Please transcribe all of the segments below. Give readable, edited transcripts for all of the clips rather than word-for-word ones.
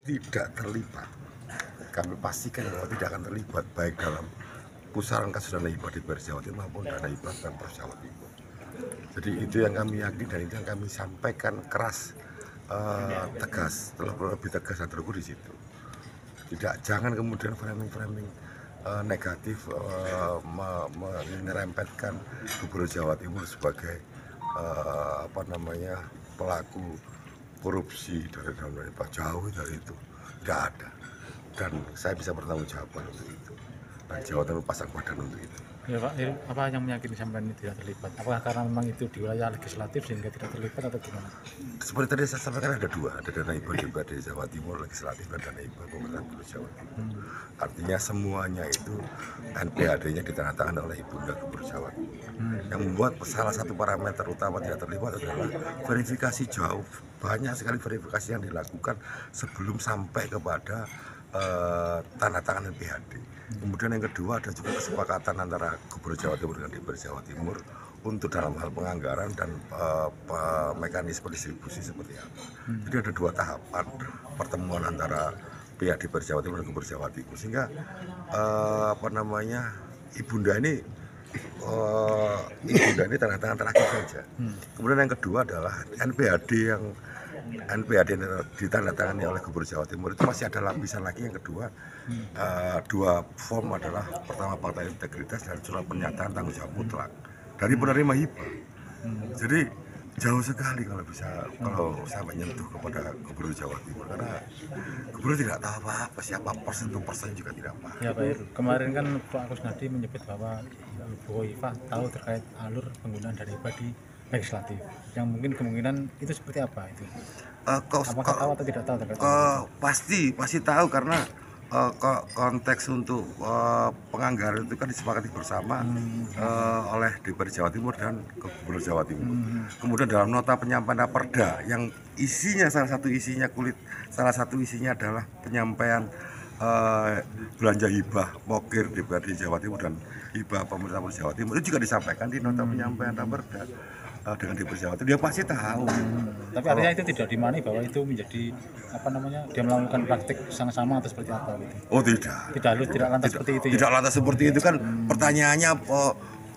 tidak terlibat. Kami pastikan bahwa tidak akan terlibat baik dalam pusaran kasus dana hibah di Jawa Timur maupun dana hibah Pemprov Jawa Timur. Jadi itu yang kami yakini dan itu yang kami sampaikan keras, tegas, lebih tegas dan terukur di situ. Jangan kemudian framing negatif menyerempetkan Gubernur Jawa Timur sebagai pelaku korupsi dari Pak, jauh dari itu, tidak ada. Dan saya bisa bertanggung jawab untuk itu. Dan Jawa Timur pasang badan untuk itu. Ya Pak, apa yang meyakini sampai ini tidak terlibat? Apakah karena memang itu di wilayah legislatif sehingga tidak terlibat atau gimana? Seperti tadi saya sampaikan ada dua, ada dana hibah DPRD Jawa Timur legislatif dan dana hibah pemerintah Gubernur Jawa Timur. Artinya semuanya itu NPAD-nya ditandatangani oleh Ibunda Gubernur Jawa Timur. Yang membuat salah satu parameter utama tidak terlibat adalah verifikasi jauh. Banyak sekali verifikasi yang dilakukan sebelum sampai kepada tanda tangan NPAD. Kemudian yang kedua ada juga kesepakatan antara Gubernur Jawa Timur dengan DPR Jawa Timur untuk dalam hal penganggaran dan mekanisme distribusi seperti apa. Jadi ada dua tahapan pertemuan antara pihak DPR Jawa Timur dan Gubernur Jawa Timur sehingga Ibunda ini tanda tangan terakhir saja. Kemudian yang kedua adalah NPAD yang ditandatangani oleh Gubernur Jawa Timur itu masih ada lapisan lagi yang kedua, dua form adalah pertama fakta integritas dan surat pernyataan tanggung jawab mutlak dari penerima hibah. Jadi jauh sekali kalau sampai nyentuh kepada Gubernur Jawa Timur karena Gubernur tidak tahu apa-apa, siapa persen juga tidak paham. Ya Pak Heru, kemarin kan Pak Kusnadi menyebut bahwa Bu Hovifah tahu terkait alur penggunaan dana hibah di legislatif, yang mungkin kemungkinan itu seperti apa itu? Apakah tahu atau tidak tahu terkait pasti tahu karena konteks untuk penganggaran itu kan disepakati bersama oleh DPR Jawa Timur dan Gubernur Jawa Timur. Kemudian dalam nota penyampaian Raperda yang isinya salah satu isinya adalah penyampaian belanja hibah pokir DPRD Jawa Timur dan hibah pemerintah Jawa Timur itu juga disampaikan di nota penyampaian Raperda dengan DPR Jawa Timur. Dia pasti tahu. Tapi artinya itu tidak dimani bahwa itu menjadi dia melakukan praktik sama atau seperti apa gitu? Oh tidak. Tidak lantas seperti itu. Tidak lantas seperti itu kan pertanyaannya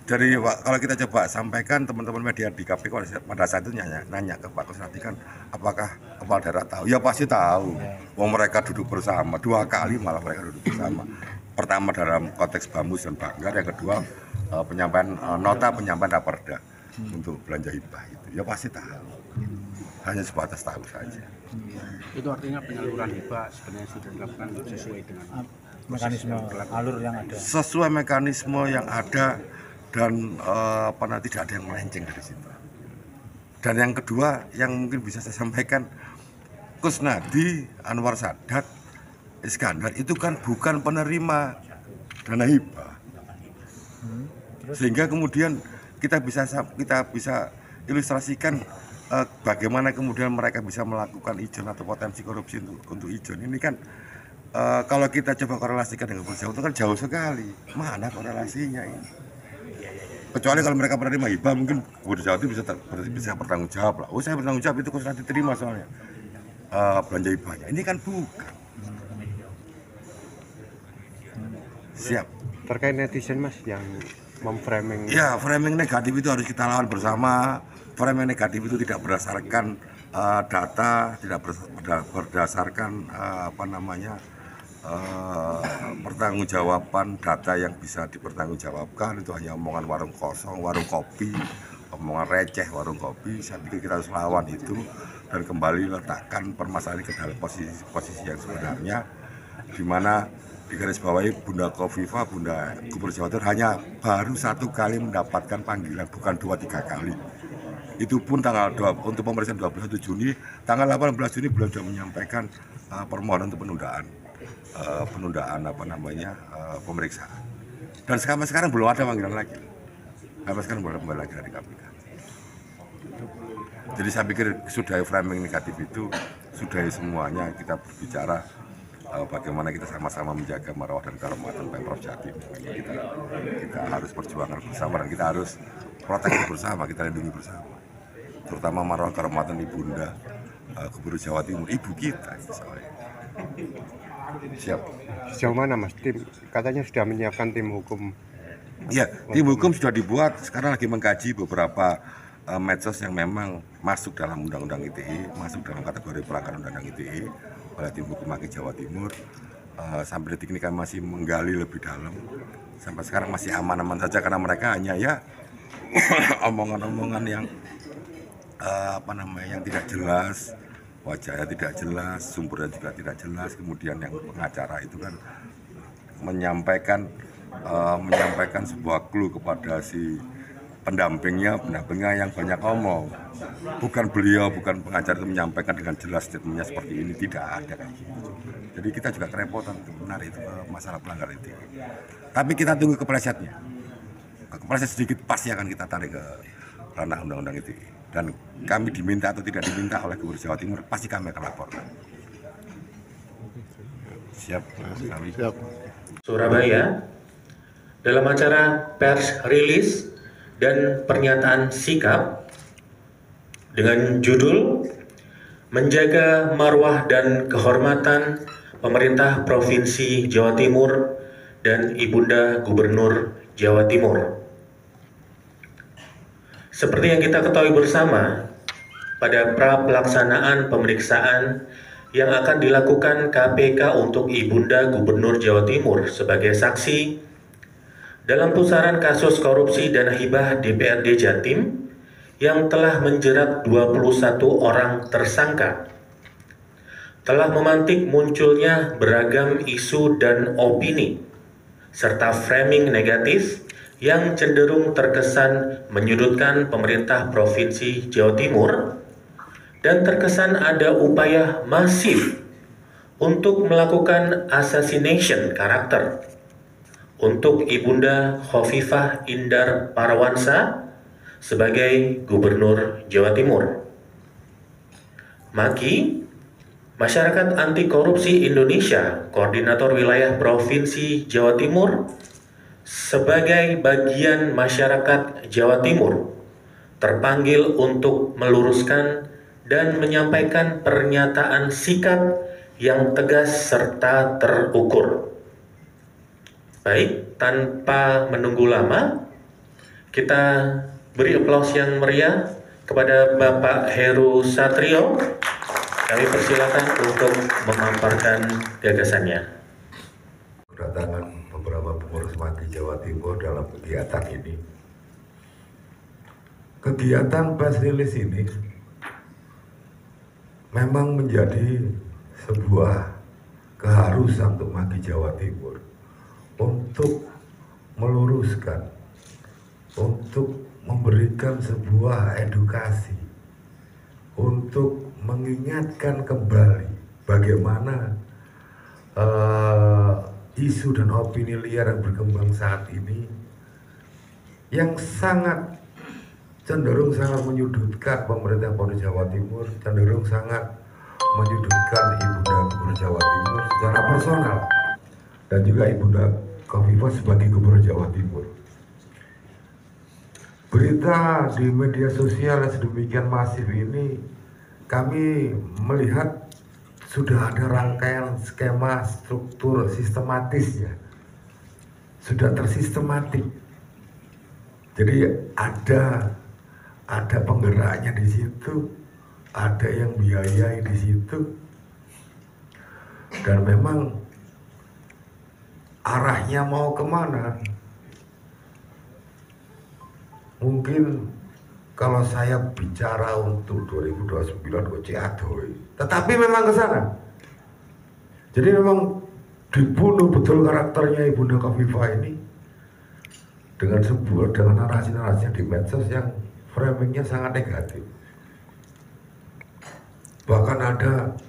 dari kalau kita coba sampaikan teman-teman media di KPK pada saat itu nanya ke Pak Kusnadi kan apakah kepala daerah tahu? Ya pasti tahu. Wong mereka duduk bersama 2 kali malah mereka duduk bersama. Pertama dalam konteks Bamus dan Banggar, yang kedua nota penyampaian Raperda untuk belanja hibah itu. Ya pasti tahu. Hanya sebatas tahu saja. Itu artinya penyaluran hibah sebenarnya sudah dilakukan sesuai dengan mekanisme alur yang ada. Sesuai mekanisme yang ada dan tidak ada yang melenceng dari situ. Dan yang kedua yang mungkin bisa saya sampaikan, Kusnadi Anwar Sadat Iskandar itu kan bukan penerima dana hibah. Sehingga kemudian kita bisa ilustrasikan bagaimana kemudian mereka bisa melakukan ijon atau potensi korupsi untuk ijon. Ini kan kalau kita coba korelasikan dengan Gubernur Jawa itu kan jauh sekali. Mana korelasinya ini? Kecuali kalau mereka penerima hibah mungkin Gubernur Jawa itu bisa bertanggung jawab lah. Oh saya bertanggung jawab itu Kusnadi terima soalnya belanja hibahnya. Ini kan bukan. Siap. Terkait netizen Mas yang memframing. Ya, framing negatif itu harus kita lawan bersama. Framing negatif itu tidak berdasarkan data, tidak berdasarkan pertanggungjawaban data yang bisa dipertanggungjawabkan. Itu hanya omongan warung kosong, warung kopi, omongan receh warung kopi. Saya pikir kita harus lawan itu dan kembali letakkan permasalahan ke dalam posisi yang sebenarnya, di mana di garis bawahi Bunda Hovifah, Bunda Gubernur Jawa Timur hanya baru 1 kali mendapatkan panggilan, bukan 2-3 kali. Itu pun untuk pemeriksaan 21 Juni, tanggal 18 Juni belum sudah menyampaikan permohonan untuk penundaan pemeriksaan. Dan sampai sekarang belum ada panggilan lagi. Sampai sekarang belum ada panggilan lagi dari KPK. Jadi saya pikir sudah framing negatif itu, sudah semuanya kita berbicara bagaimana kita sama-sama menjaga marwah dan kehormatan Pemprov Jatim. Kita harus perjuangkan bersama dan kita harus proteksi bersama, kita lindungi bersama. Terutama marwah kehormatan Ibunda Gubernur Jawa Timur, ibu kita soalnya. Siap. Sejauh mana Mas tim katanya sudah menyiapkan tim hukum? Ya, tim hukum sudah dibuat, sekarang lagi mengkaji beberapa medsos yang memang masuk dalam undang-undang ITE, masuk dalam kategori pelanggaran undang-undang ITE oleh tim hukum Maki Jawa Timur. Sampai detik ini kami masih menggali lebih dalam. Sampai sekarang masih aman-aman saja karena mereka hanya ya omongan-omongan yang yang tidak jelas, wajahnya tidak jelas, sumbernya juga tidak jelas. Kemudian yang pengacara itu kan menyampaikan sebuah clue kepada si pendampingnya yang banyak ngomong. Bukan beliau, bukan pengacara itu menyampaikan dengan jelas statementnya seperti ini, tidak ada kayak gitu. Jadi kita juga kerepotan untuk menarik itu ke masalah pelanggaran itu. Tapi kita tunggu keplesetnya. Kepleset sedikit pasti akan kita tarik ke ranah undang-undang itu. Dan kami diminta atau tidak diminta oleh Gubernur Jawa Timur, pasti kami akan laporkan. Siap. Siap. Surabaya, dalam acara pers rilis dan pernyataan sikap dengan judul Menjaga Marwah dan Kehormatan Pemerintah Provinsi Jawa Timur dan Ibunda Gubernur Jawa Timur. Seperti yang kita ketahui bersama, pada pra-pelaksanaan pemeriksaan yang akan dilakukan KPK untuk Ibunda Gubernur Jawa Timur sebagai saksi dalam pusaran kasus korupsi dana hibah DPRD Jatim yang telah menjerat 21 orang tersangka, telah memantik munculnya beragam isu dan opini serta framing negatif yang cenderung terkesan menyudutkan pemerintah Provinsi Jawa Timur dan terkesan ada upaya masif untuk melakukan assassination karakter untuk Ibunda Khofifah Indar Parawansa sebagai Gubernur Jawa Timur. Maki, Masyarakat Anti Korupsi Indonesia, Koordinator Wilayah Provinsi Jawa Timur, sebagai bagian masyarakat Jawa Timur, terpanggil untuk meluruskan dan menyampaikan pernyataan sikap yang tegas serta terukur. Baik, tanpa menunggu lama, kita beri aplaus yang meriah kepada Bapak Heru Satrio. Kami persilakan untuk memaparkan gagasannya. Kedatangan beberapa pengurus Maki Jawa Timur dalam kegiatan ini. Kegiatan press release ini memang menjadi sebuah keharusan untuk Maki Jawa Timur untuk meluruskan, untuk memberikan sebuah edukasi, untuk mengingatkan kembali bagaimana isu dan opini liar yang berkembang saat ini yang sangat cenderung sangat menyudutkan pemerintah Polda Jawa Timur, cenderung sangat menyudutkan Ibunda Gubernur Jawa Timur secara personal dan juga Ibunda Khofifah sebagai Gubernur Jawa Timur. Berita di media sosial yang sedemikian masif ini, kami melihat sudah ada rangkaian skema struktur sistematisnya, sudah tersistematik. Jadi ada penggeraknya di situ, ada yang biayai di situ, dan memang arahnya mau kemana? Mungkin kalau saya bicara untuk 2029 Oce Adoy, tetapi memang ke sana. Jadi memang dibunuh betul karakternya Ibunda Khofifah ini dengan narasi-narasi di medsos yang framingnya sangat negatif. Bahkan ada,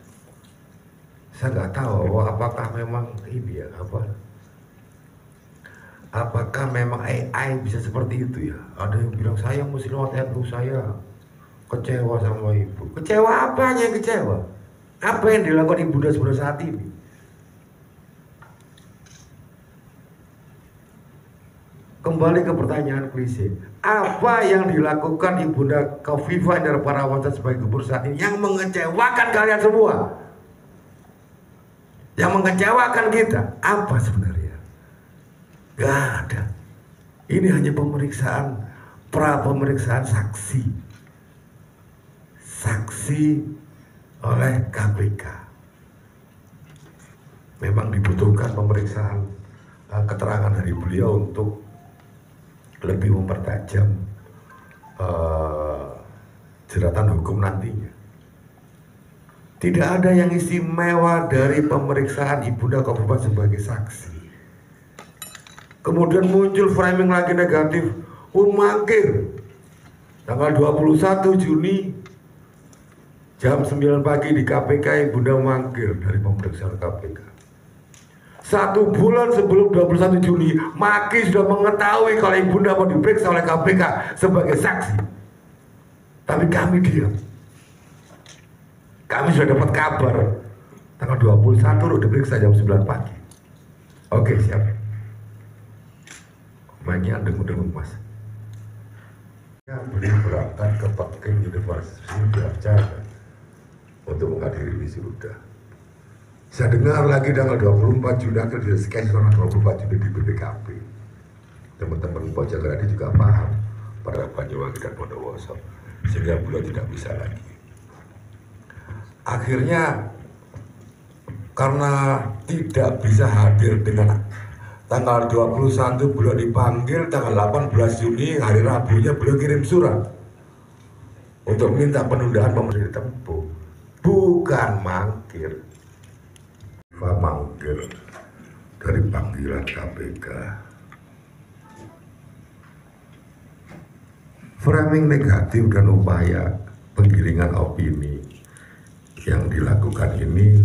saya nggak tahu apakah memang ini ya apakah memang AI bisa seperti itu ya? Ada yang bilang saya mesti lewat NU, saya kecewa sama ibu. Kecewa apanya yang kecewa? Apa yang dilakukan Ibunda sebenarnya saat ini? Kembali ke pertanyaan klise, apa yang dilakukan Ibunda Khofifah Indar Parawansa sebagai gubernur saat ini yang mengecewakan kalian semua? Yang mengecewakan kita apa sebenarnya? Gak ada. Ini hanya pemeriksaan, pemeriksaan saksi. Saksi oleh KPK. Memang dibutuhkan pemeriksaan keterangan dari beliau untuk lebih mempertajam jeratan hukum nantinya. Tidak ada yang istimewa dari pemeriksaan Ibunda Kofifa sebagai saksi. Kemudian muncul framing lagi negatif, mangkir. Tanggal 21 Juni jam 9 pagi di KPK Ibunda mangkir dari pemeriksaan KPK. 1 bulan sebelum 21 Juni, Maki sudah mengetahui kalau Ibunda mau diperiksa oleh KPK sebagai saksi. Tapi kami diam. Kami sudah dapat kabar tanggal 21 udah diperiksa jam 9 pagi. Oke, siap. Mainnya dengung-dengung mas. Beliau berangkat ke Peking University Jakarta untuk menghadiri wisuda. Saya dengar lagi tanggal 24 Juni akhir di sketch tanggal 24 Juni di BPKP. Teman-teman Pojok Gradi juga paham pada Banyuwangi dan Bondowoso, sehingga beliau tidak bisa lagi. Akhirnya karena tidak bisa hadir dengan tanggal 21 beliau dipanggil, tanggal 18 Juni hari Rabunya beliau kirim surat untuk minta penundaan pemeriksaan ditempuh, bukan mangkir. Mangkir dari panggilan KPK. Framing negatif dan upaya penggiringan opini yang dilakukan ini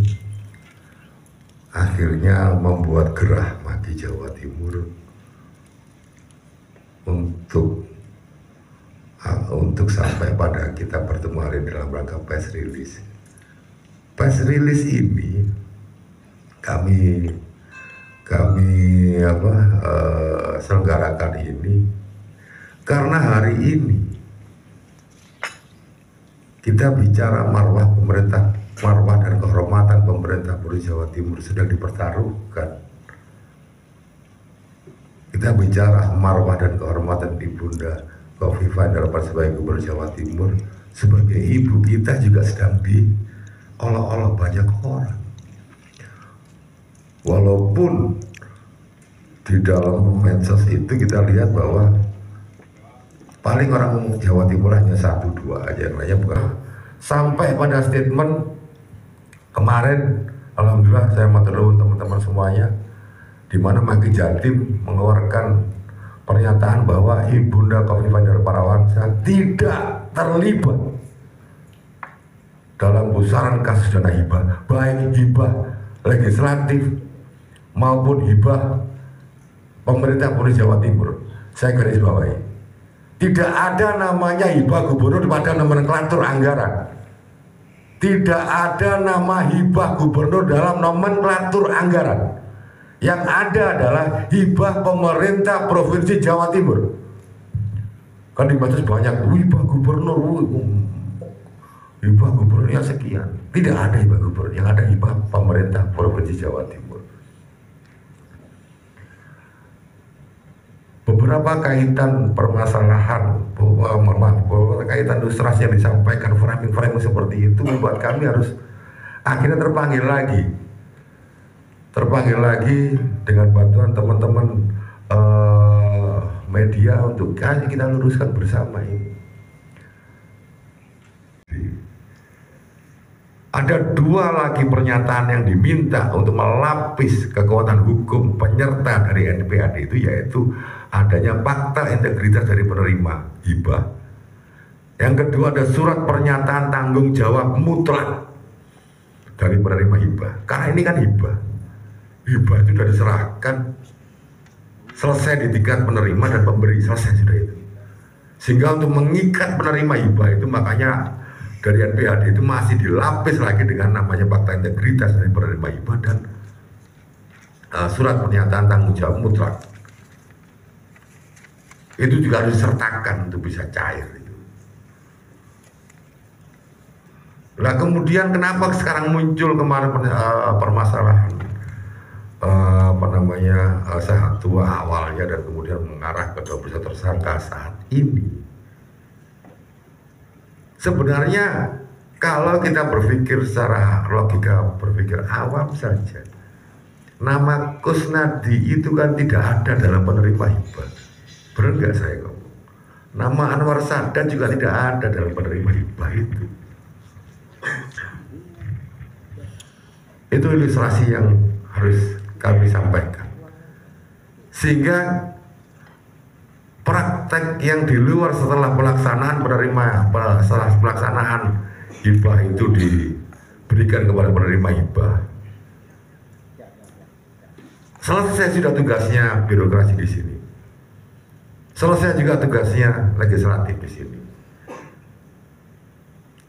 akhirnya membuat gerah Maki Jawa Timur untuk sampai pada kita bertemu hari ini dalam rangka press release. Press release ini kami selenggarakan ini karena hari ini kita bicara marwah pemerintah, marwah dan kehormatan pemerintah Provinsi Jawa Timur sedang dipertaruhkan. Kita bicara marwah dan kehormatan Ibunda Kofifa Indar sebagai Gubernur Jawa Timur, sebagai ibu kita juga sedang diolok-olok banyak orang. Walaupun di dalam medsos itu kita lihat bahwa paling orang Jawa Timur hanya 1-2 aja, yang lainnya bukan. Sampai pada statement kemarin, alhamdulillah saya matur nuwun teman-teman semuanya, di mana Maki Jatim mengeluarkan pernyataan bahwa Ibunda Kofifa Indar Parawansa tidak terlibat dalam pusaran kasus dana hibah, baik hibah legislatif maupun hibah pemerintah Provinsi Jawa Timur. Saya garis bawahi, tidak ada namanya hibah gubernur pada nomenklatur anggaran. Tidak ada nama hibah gubernur dalam nomenklatur anggaran. Yang ada adalah hibah pemerintah Provinsi Jawa Timur. Kan di batas banyak hibah gubernur, hibah gubernurnya sekian. Tidak ada hibah gubernur, yang ada hibah pemerintah Provinsi Jawa Timur. Beberapa kaitan permasalahan, beberapa kaitan ilustrasi yang disampaikan, framing-framing seperti itu membuat kami harus akhirnya terpanggil lagi dengan bantuan teman-teman media untuk kita luruskan bersama ini. Ada 2 lagi pernyataan yang diminta untuk melapis kekuatan hukum penyerta dari NPAD itu, yaitu adanya fakta integritas dari penerima hibah. Yang kedua ada surat pernyataan tanggung jawab mutlak dari penerima hibah. Karena ini kan hibah itu sudah diserahkan, selesai di tingkat penerima dan pemberi, selesai sudah itu. Sehingga untuk mengikat penerima hibah itu makanya dari NPAD itu masih dilapis lagi dengan namanya fakta integritas dari penerima hibah dan surat pernyataan tanggung jawab mutlak. Itu juga harus disertakan untuk bisa cair itu. Nah kemudian kenapa sekarang muncul kemarin permasalahan Sahatua awalnya dan kemudian mengarah ke 21 tersangka saat ini. Sebenarnya kalau kita berpikir secara logika, berpikir awam saja, nama Kusnadi itu kan tidak ada dalam penerima hibah. Benar nggak saya ngomong? Nama Anwar Sadat juga tidak ada dalam penerima hibah itu. Itu ilustrasi yang harus kami sampaikan. Sehingga praktek yang di luar setelah pelaksanaan setelah pelaksanaan hibah itu diberikan kepada penerima hibah, selesai sudah tugasnya birokrasi di sini, selesai juga tugasnya legislatif di sini.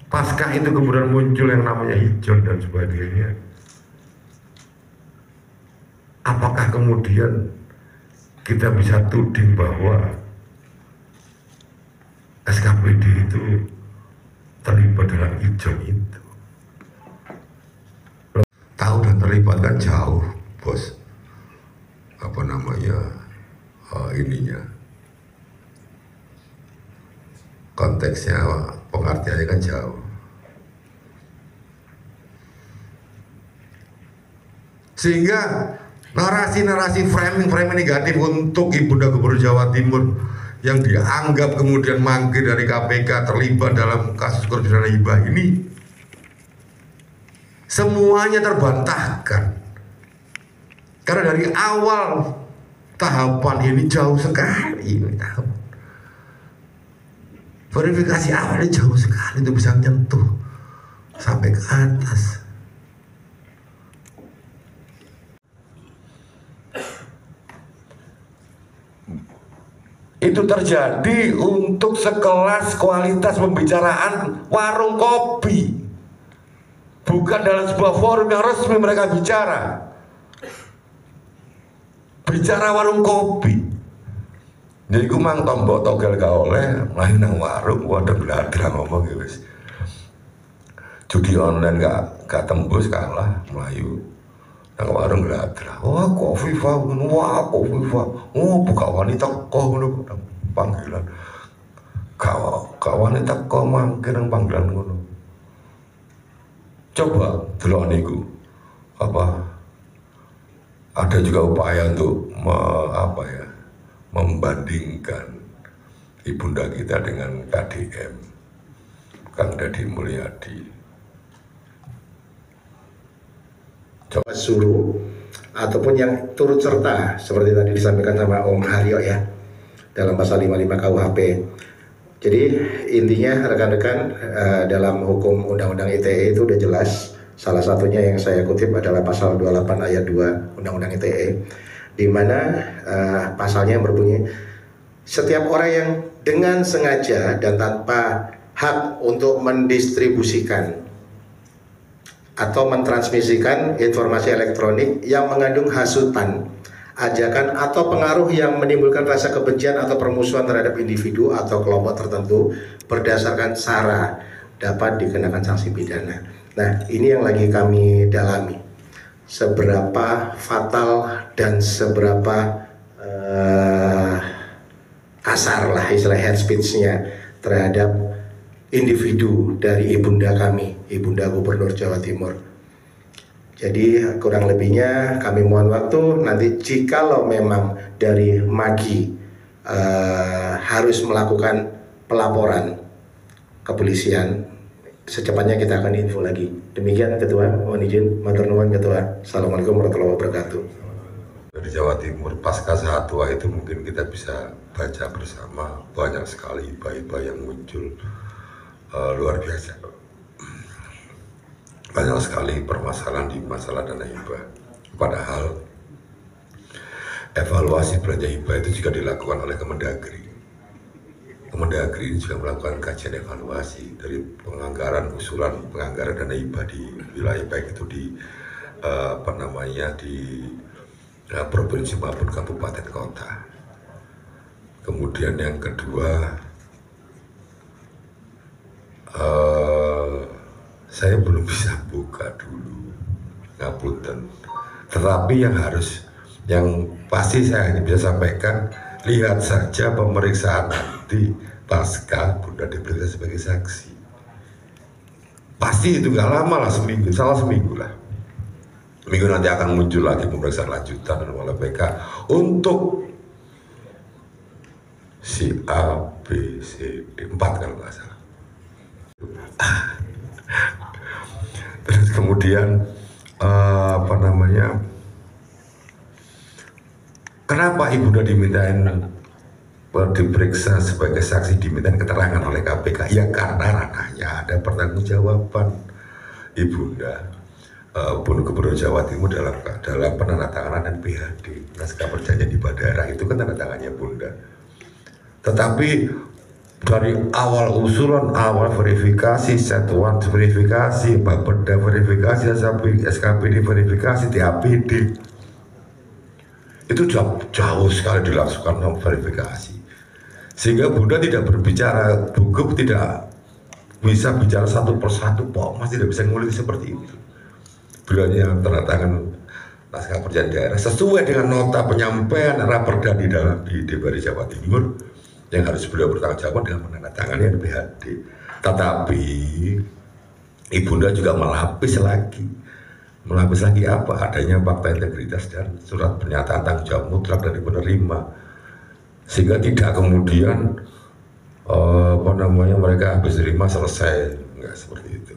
Pasca itu kemudian muncul yang namanya hijau dan sebagainya. Apakah kemudian kita bisa tuding bahwa SKPD itu terlibat dalam hijau itu? Tahu dan terlibat kan jauh, bos. Apa namanya ininya? Konteksnya, pengertiannya kan jauh. Sehingga narasi-narasi framing negatif untuk Ibunda Gubernur Jawa Timur yang dianggap kemudian mangkir dari KPK terlibat dalam kasus korupsi dana hibah ini semuanya terbantahkan. Karena dari awal tahapan ini jauh sekali ini tahapan. Verifikasi awalnya jauh sekali untuk bisa menyentuh sampai ke atas. Itu terjadi untuk sekelas kualitas pembicaraan warung kopi, bukan dalam sebuah forum yang resmi mereka bicara warung kopi. Jadi ku mang tombok togel gak oleh mlayu nang warung, waduh gladra ngomong ya wis. Judi online gak tembus kalah mlayu nang warung gladra. Wah Kofifa, wah Kofifa. Oh buka wanita kok ngono panggilan. Gak wanita kok mangkir nang panggilan ngono. Coba delok niku. Ada juga upaya untuk membandingkan ibunda kita dengan KDM, Kang Deddy Mulyadi. Suruh ataupun yang turut serta seperti tadi disampaikan sama Om Haryo ya dalam pasal 55 KUHP. Jadi intinya rekan-rekan dalam hukum Undang-Undang ITE itu udah jelas. Salah satunya yang saya kutip adalah pasal 28 ayat 2 Undang-Undang ITE, di mana pasalnya berbunyi, setiap orang yang dengan sengaja dan tanpa hak untuk mendistribusikan atau mentransmisikan informasi elektronik yang mengandung hasutan, ajakan atau pengaruh yang menimbulkan rasa kebencian atau permusuhan terhadap individu atau kelompok tertentu berdasarkan SARA dapat dikenakan sanksi pidana. Nah, ini yang lagi kami dalami. Seberapa fatal dan seberapa kasar lah istilah head speech-nya terhadap individu dari ibunda kami, Ibunda Gubernur Jawa Timur. Jadi kurang lebihnya kami mohon waktu, nanti jikalau memang dari Magi harus melakukan pelaporan kepolisian, secepatnya kita akan info lagi. Demikian Ketua, mohon izin, matur nuwun Ketua. Assalamualaikum warahmatullahi wabarakatuh. Dari Jawa Timur pasca Sahatua itu mungkin kita bisa baca bersama, banyak sekali hibah-hibah yang muncul, luar biasa. Banyak sekali permasalahan di masalah dana hibah. Padahal evaluasi belanja hibah itu juga dilakukan oleh Kemendagri. Kemendagri ini juga melakukan kajian evaluasi dari penganggaran, usulan penganggaran dana hibah di wilayah baik itu di di provinsi maupun kabupaten kota. Kemudian yang kedua, saya belum bisa buka dulu, ngapunten. Tetapi yang harus Yang pasti saya hanya bisa sampaikan, lihat saja pemeriksaan nanti pasca Bunda diperiksa sebagai saksi. Pasti itu nggak lama lah, seminggu, salah seminggu lah. Minggu nanti akan muncul lagi pemeriksaan lanjutan oleh PK untuk si A, B, C, D, 4 kalau nggak salah. Terus kemudian kenapa Ibunda dimintain diperiksa sebagai saksi, dimintain keterangan oleh KPK? Ya karena ranahnya ada pertanggungjawaban Ibunda Gubernur Jawa Timur dalam penandatanganan NPHD, naskah perjanjian di Badara, itu kan tanda tangannya Bunda. Tetapi dari awal usulan, awal verifikasi, satuan verifikasi, Bapeda verifikasi, SKPD verifikasi, TAPD, itu jauh sekali dilangsungkan verifikasi. Sehingga Bunda tidak berbicara, Bugub tidak bisa bicara satu persatu, Mas tidak bisa ngulik seperti itu. Beliau tanda tangan naskah perjanjian daerah sesuai dengan nota penyampaian raperda di DPRD Jawa Timur yang harus beliau bertanggung jawab dengan menandatangani NPHD. Tetapi Ibunda juga melapis lagi apa? Adanya fakta integritas dan surat pernyataan tanggung jawab mutlak dari penerima, sehingga tidak kemudian mereka habis terima selesai, enggak seperti itu.